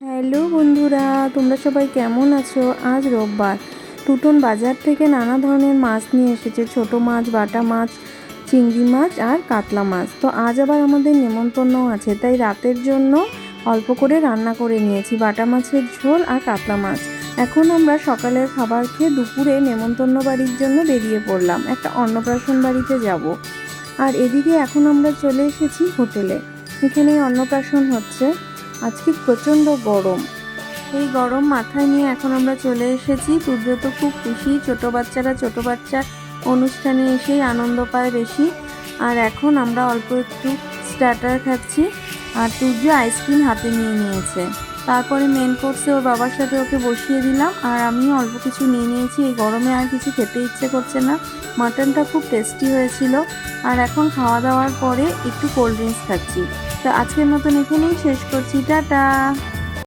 Hello বন্ধুরা, তোমরা সবাই কেমন আছো? আজ রোববার। টুটন বাজার থেকে নানা ধরনের মাছ নিয়ে এসেছে। ছোট মাছ, বাটা মাছ, চিংড়ি মাছ আর কাতলা মাছ। তো আজ আবার আমাদের নেমন্তন্নও আছে, তাই রাতের জন্য অল্প করে রান্না করে নিয়েছি বাটা মাছের ঝোল আর কাতলা মাছ। এখন আমরা সকালের খাবার খেয়ে দুপুরে নেমন্তন্ন বাড়ির জন্য বেরিয়ে পড়লাম। একটা অন্নপ্রাশন বাড়িতে যাব। আর এদিকে এখন আমরা চলে এসেছি হোটেলে। এখানে অন্নপ্রাশন হচ্ছে। আজকে প্রচণ্ড গরম। এই গরম মাথায় নিয়ে এখন আমরা চলে এসেছি। তুর্য তো খুব খুশি। ছোট বাচ্চার অনুষ্ঠানে এসেই আনন্দ পায় বেশি। আর এখন আমরা অল্প একটু স্টার্টার খাচ্ছি। আর তুর্য আইসক্রিম হাতে নিয়ে নিয়েছে। তারপরে মেন কোর্সে ওর বাবার সাথে ওকে বসিয়ে দিলাম। আর আমিও অল্প কিছু নিয়ে নিয়েছি। এই গরমে আর কিছু খেতে ইচ্ছে করছে না। মাটনটা খুব টেস্টি হয়েছিল। আর এখন খাওয়া দাওয়ার পরে একটু কোল্ড ড্রিঙ্কস খাচ্ছি। তো আজকের মতন এখানেই শেষ করছি। টাটা।